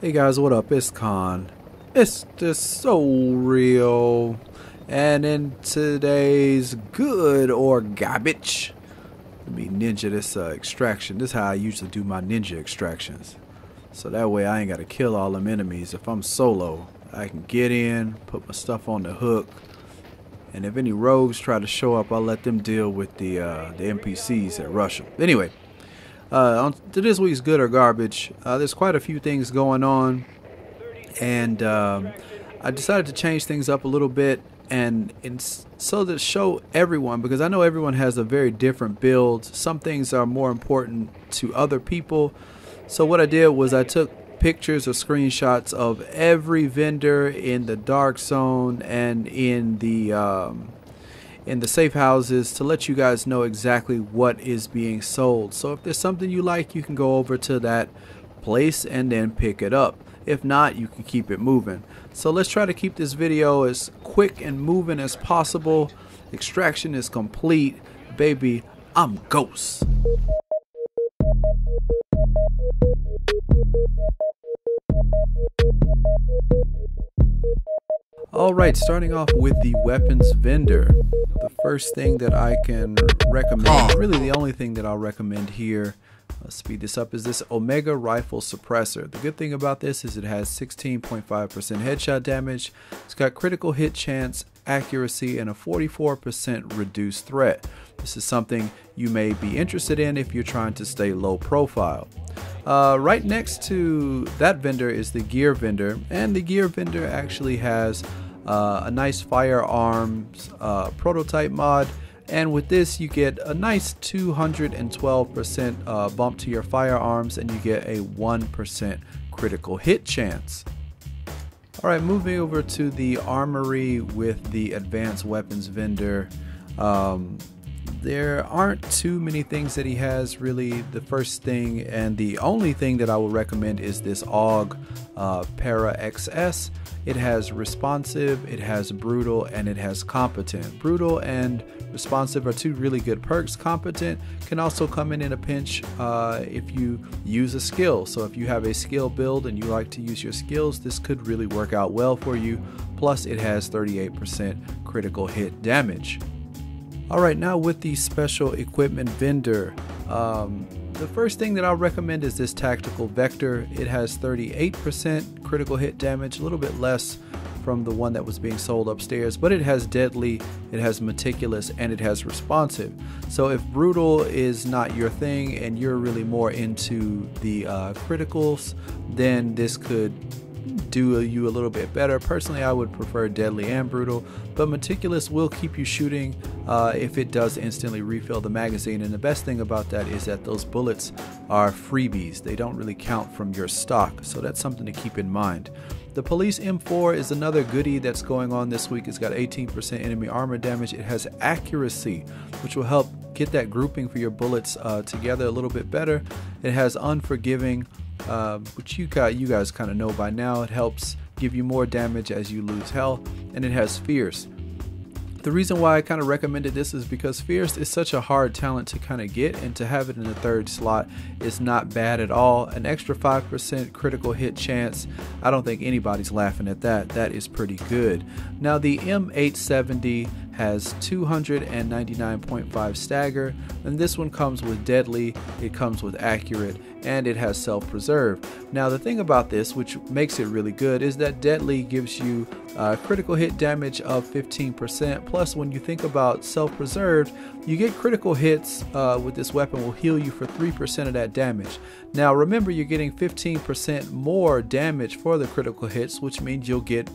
Hey guys, what up? It's Con. It's just so real. And in today's good or garbage, let me ninja this extraction. This is how I usually do my ninja extractions. So that way I ain't got to kill all them enemies. If I'm solo, I can get in, put my stuff on the hook. And if any rogues try to show up, I'll let them deal with the NPCs that rush them. Anyway. On to this week's good or garbage, there's quite a few things going on, and I decided to change things up a little bit, and so to show everyone, because I know everyone has a very different build. Some things are more important to other people. So what I did was I took pictures or screenshots of every vendor in the dark zone and in the safe houses to let you guys know exactly what is being sold. So if there's something you like, you can go over to that place and then pick it up. If not, you can keep it moving. So let's try to keep this video as quick and moving as possible. Extraction is complete. Baby, I'm Ghost. Alright, starting off with the weapons vendor. The first thing that I can recommend, really the only thing that I'll recommend here, let's speed this up, is this Omega Rifle Suppressor. The good thing about this is it has 16.5% headshot damage, it's got critical hit chance, accuracy, and a 44% reduced threat. This is something you may be interested in if you're trying to stay low profile. Right next to that vendor is the gear vendor, and the gear vendor actually has a nice firearms prototype mod, and with this you get a nice 212% bump to your firearms, and you get a 1% critical hit chance. Alright, moving over to the armory with the advanced weapons vendor. There aren't too many things that he has really. The first thing and the only thing that I will recommend is this AUG Para XS. It has responsive, it has brutal, and it has competent. Brutal and responsive are two really good perks. Competent can also come in a pinch if you use a skill. So if you have a skill build and you like to use your skills, this could really work out well for you. Plus it has 38% critical hit damage. Alright, now with the special equipment vendor, the first thing that I'll recommend is this tactical vector. It has 38% critical hit damage, a little bit less from the one that was being sold upstairs, but it has deadly, it has meticulous, and it has responsive. So if brutal is not your thing and you're really more into the criticals, then this could do you a little bit better. Personally, I would prefer deadly and brutal, but meticulous will keep you shooting if it does instantly refill the magazine. And the best thing about that is that those bullets are freebies. They don't really count from your stock, so that's something to keep in mind. The Police M4 is another goodie that's going on this week. It's got 18% enemy armor damage. It has accuracy, which will help get that grouping for your bullets together a little bit better. It has unforgiving, which you guys kind of know by now. It helps give you more damage as you lose health, and it has fierce. The reason why I kind of recommended this is because fierce is such a hard talent to kind of get, and to have it in the third slot is not bad at all. An extra 5% critical hit chance, I don't think anybody's laughing at that. That is pretty good. Now the M870 has 299.5 stagger, and this one comes with deadly, it comes with accurate, and it has self-preserve. Now the thing about this, which makes it really good, is that deadly gives you critical hit damage of 15%. Plus, when you think about self-preserved, you get critical hits with this weapon will heal you for 3% of that damage. Now remember, you're getting 15% more damage for the critical hits, which means you'll get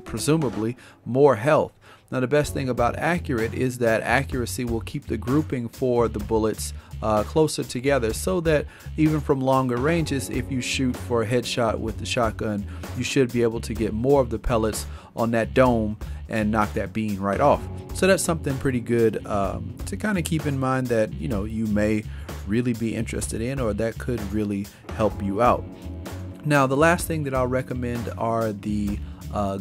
presumably more health. Now the best thing about accurate is that accuracy will keep the grouping for the bullets closer together, so that even from longer ranges, if you shoot for a headshot with the shotgun, you should be able to get more of the pellets on that dome and knock that bean right off. So that's something pretty good to kind of keep in mind, that you may really be interested in, or that could really help you out. Now the last thing that I'll recommend are the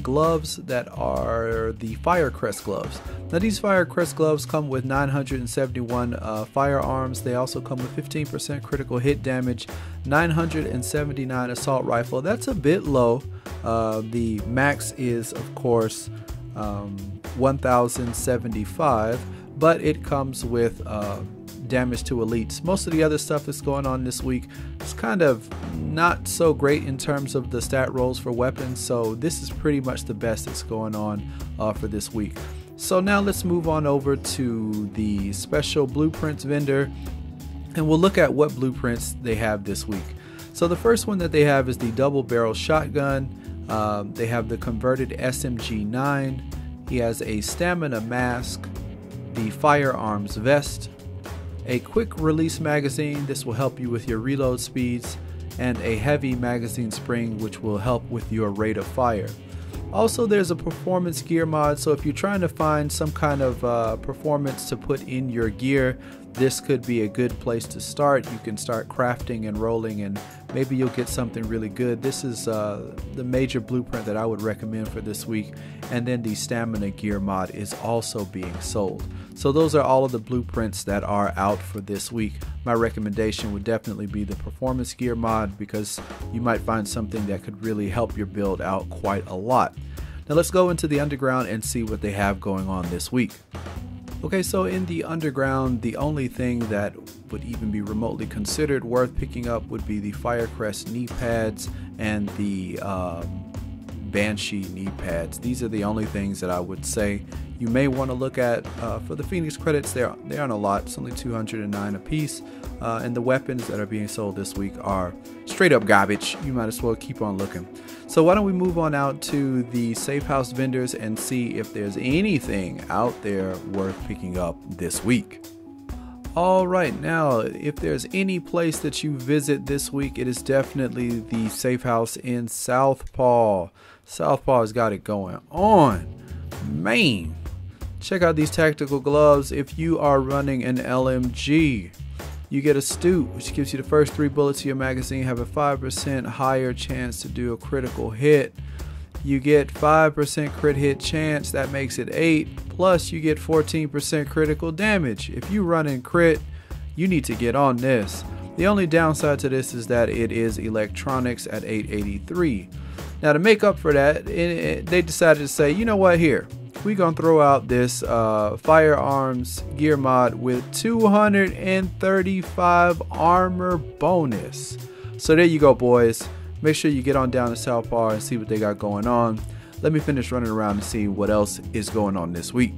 gloves that are the Firecrest gloves. Now these Firecrest gloves come with 971 firearms. They also come with 15% critical hit damage, 979 assault rifle. That's a bit low. The max is of course 1075, but it comes with damage to elites. Most of the other stuff that's going on this week is kind of not so great in terms of the stat rolls for weapons, so this is pretty much the best that's going on for this week. So now let's move on over to the special blueprints vendor, and we'll look at what blueprints they have this week. So the first one that they have is the double barrel shotgun. They have the converted SMG9. He has a stamina mask, the firearms vest, a quick release magazine. This will help you with your reload speeds, and a heavy magazine spring, which will help with your rate of fire. Also, there's a performance gear mod, so if you're trying to find some kind of performance to put in your gear, this could be a good place to start. You can start crafting and rolling, and maybe you'll get something really good. This is the major blueprint that I would recommend for this week. And then the stamina gear mod is also being sold. So those are all of the blueprints that are out for this week. My recommendation would definitely be the performance gear mod, because you might find something that could really help your build out quite a lot. Now let's go into the underground and see what they have going on this week. Okay, so in the underground, the only thing that would even be remotely considered worth picking up would be the Firecrest knee pads and the Banshee knee pads. These are the only things that I would say you may want to look at. For the Phoenix credits, they aren't a lot. It's only 209 a piece. And the weapons that are being sold this week are straight up garbage. You might as well keep on looking. So why don't we move on out to the Safehouse vendors and see if there's anything out there worth picking up this week. All right, now if there's any place that you visit this week, it is definitely the Safehouse in Southpaw. Southpaw's got it going on, man. Check out these tactical gloves. If you are running an LMG, you get a Stoot, which gives you the first 3 bullets of your magazine have a 5% higher chance to do a critical hit. You get 5% crit hit chance, that makes it 8, plus you get 14% critical damage. If you run in crit, you need to get on this. The only downside to this is that it is electronics at 883. Now to make up for that, they decided to say, you know what, here, we're going to throw out this firearms gear mod with 235 armor bonus. So there you go, boys. Make sure you get on down to Southpaw and see what they got going on. Let me finish running around and see what else is going on this week.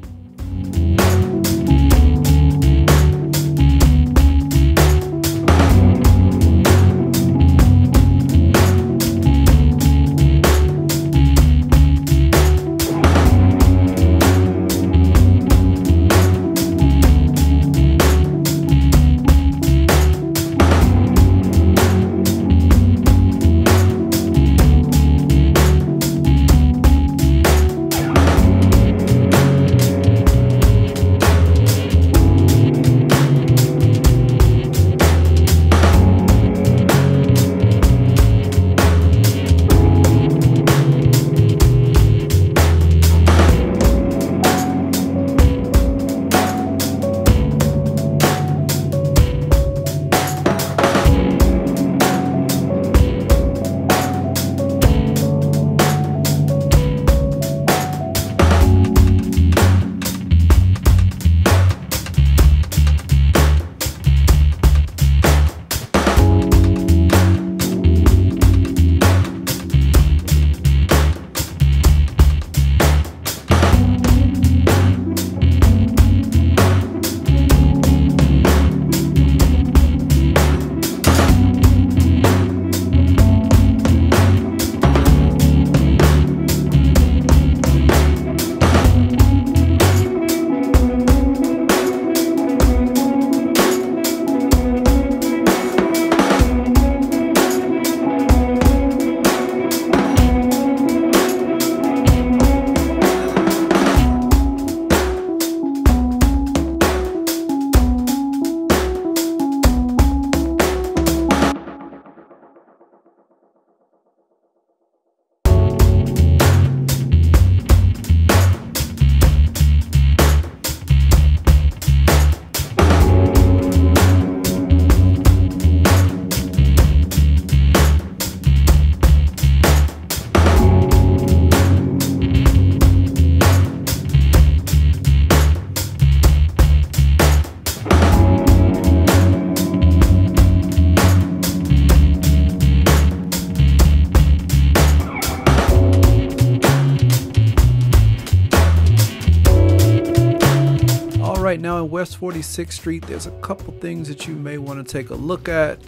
on West 46th Street, there's a couple things that you may want to take a look at.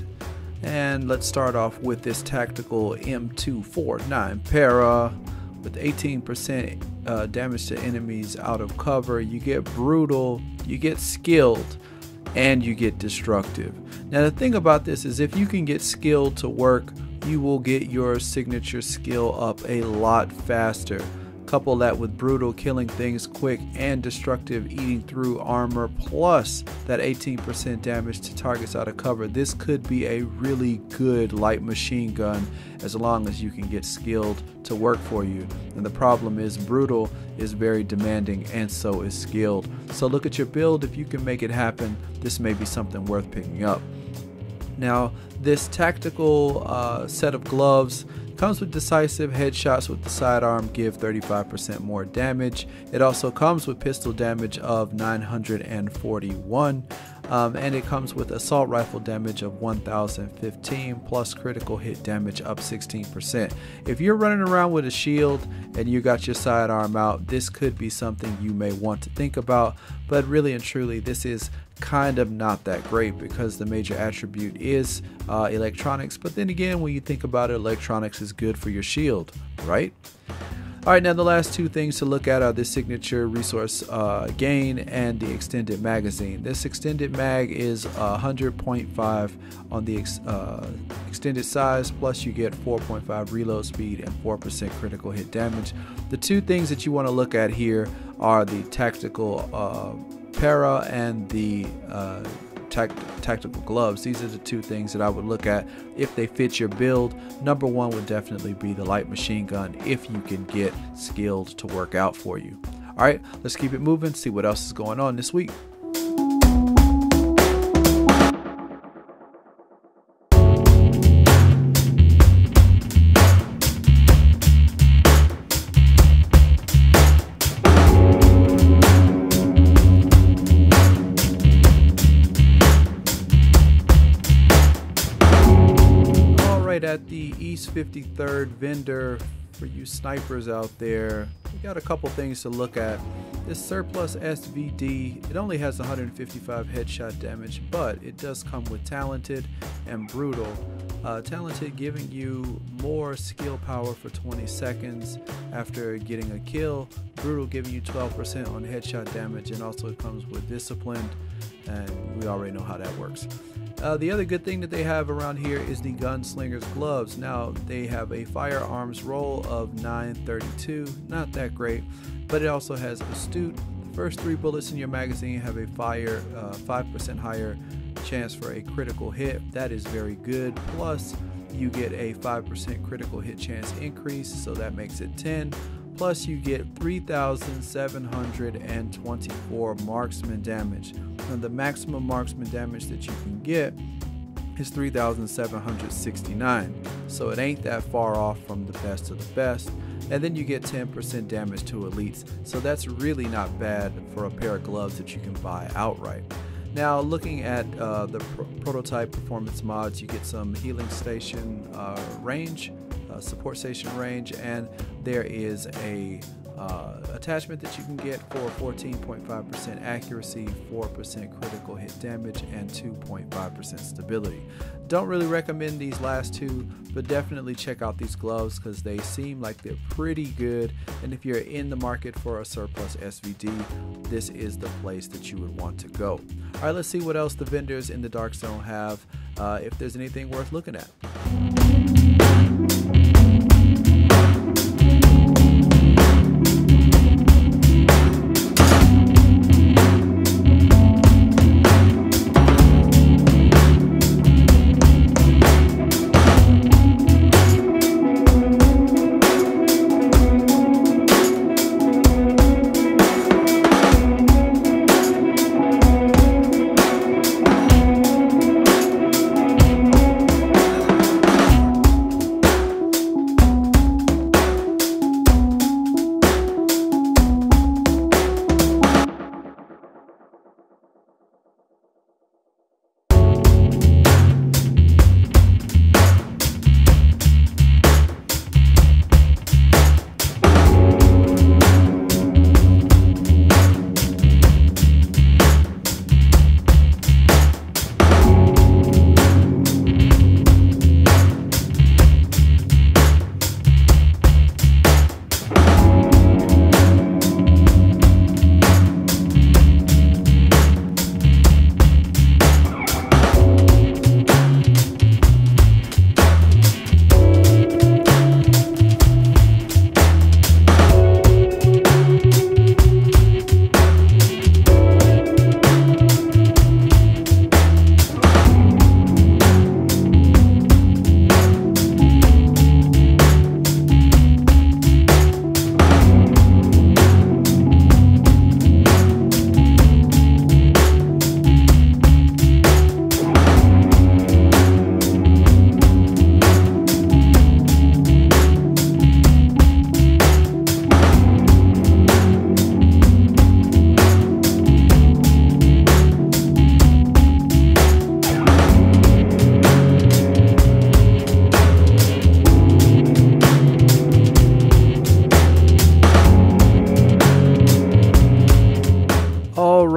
And let's start off with this tactical M249 Para with 18% damage to enemies out of cover. You get brutal, you get skilled, and you get destructive. Now the thing about this is if you can get skilled to work, you will get your signature skill up a lot faster. Couple that with brutal, killing things quick, and destructive, eating through armor, plus that 18% damage to targets out of cover. This could be a really good light machine gun as long as you can get skilled to work for you. And the problem is brutal is very demanding, and so is skilled. So look at your build. If you can make it happen, this may be something worth picking up. Now this tactical set of gloves comes with decisive. Headshots with the sidearm give 35% more damage. It also comes with pistol damage of 941, and it comes with assault rifle damage of 1015 plus critical hit damage up 16%. If you're running around with a shield and you got your sidearm out, this could be something you may want to think about, but really and truly this is kind of not that great because the major attribute is electronics. But then again, when you think about it, electronics is good for your shield, right? Alright, now the last two things to look at are the signature resource gain and the extended magazine. This extended mag is 100.5 on the extended size, plus you get 4.5 reload speed and 4% critical hit damage. The two things that you want to look at here are the tactical Para and the tactical gloves. These are the two things that I would look at if they fit your build. Number one would definitely be the light machine gun if you can get skilled to work out for you. All right, let's keep it moving, see what else is going on this week. At the East 53rd Vendor, for you snipers out there, we got a couple things to look at. This surplus SVD, it only has 155 headshot damage, but it does come with talented and brutal. Talented giving you more skill power for 20 seconds after getting a kill. Brutal giving you 12% on headshot damage, and also it comes with disciplined, and we already know how that works. The other good thing that they have around here is the Gunslinger's gloves. Now they have a firearms roll of 932, not that great, but it also has astute. The first 3 bullets in your magazine have a 5% higher chance for a critical hit. That is very good. Plus you get a 5% critical hit chance increase, so that makes it 10. Plus you get 3,724 marksman damage. And the maximum marksman damage that you can get is 3,769. So it ain't that far off from the best of the best. And then you get 10% damage to elites. So that's really not bad for a pair of gloves that you can buy outright. Now looking at the prototype performance mods, you get some healing station range, support station range, and there is a attachment that you can get for 14.5% accuracy, 4% critical hit damage, and 2.5% stability. Don't really recommend these last two, but definitely check out these gloves because they seem like they're pretty good. And if you're in the market for a surplus SVD, this is the place that you would want to go. All right, let's see what else the vendors in the Dark Zone have, if there's anything worth looking at.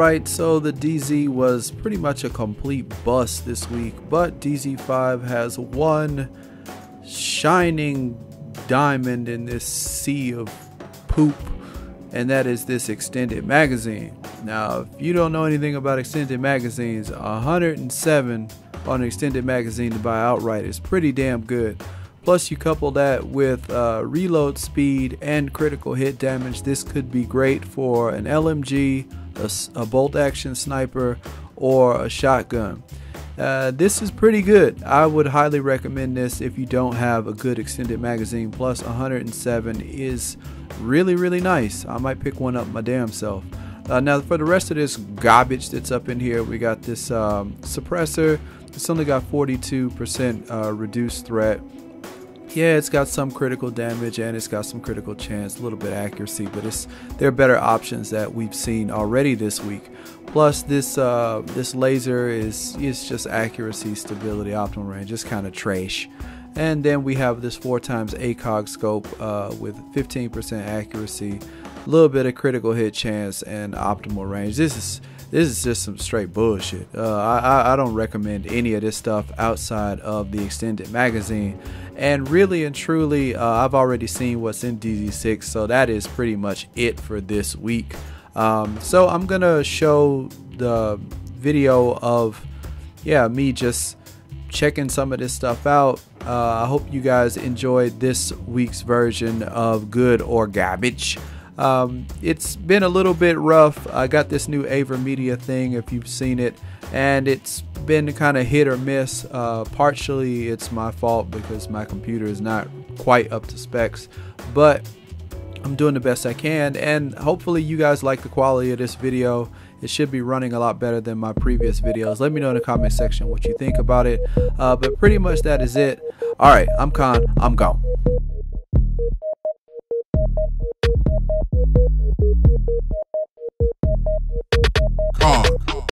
Alright, so the DZ was pretty much a complete bust this week, but DZ5 has one shining diamond in this sea of poop, and that is this extended magazine. Now, if you don't know anything about extended magazines, 107 on an extended magazine to buy outright is pretty damn good. Plus, you couple that with reload speed and critical hit damage, this could be great for an LMG, a bolt action sniper, or a shotgun. This is pretty good. I would highly recommend this if you don't have a good extended magazine. Plus 107 is really nice. I might pick one up my damn self. Now for the rest of this garbage that's up in here, we got this suppressor. It's only got 42% reduced threat. Yeah, it's got some critical damage and it's got some critical chance, a little bit of accuracy, but there are better options that we've seen already this week. Plus, this laser is just accuracy, stability, optimal range, just kind of trash. And then we have this 4x ACOG scope with 15% accuracy, a little bit of critical hit chance, and optimal range. This is just some straight bullshit. I don't recommend any of this stuff outside of the extended magazine. And really and truly, I've already seen what's in DZ6, so that is pretty much it for this week. So I'm gonna show the video of me just checking some of this stuff out. I hope you guys enjoyed this week's version of Good or Garbage. It's been a little bit rough. I got this new AVerMedia thing, if you've seen it, and it's been kind of hit or miss. Partially it's my fault because my computer is not quite up to specs, but I'm doing the best I can, and hopefully you guys like the quality of this video. It should be running a lot better than my previous videos. Let me know in the comment section what you think about it, but pretty much that is it. Alright, I'm Khan, I'm gone.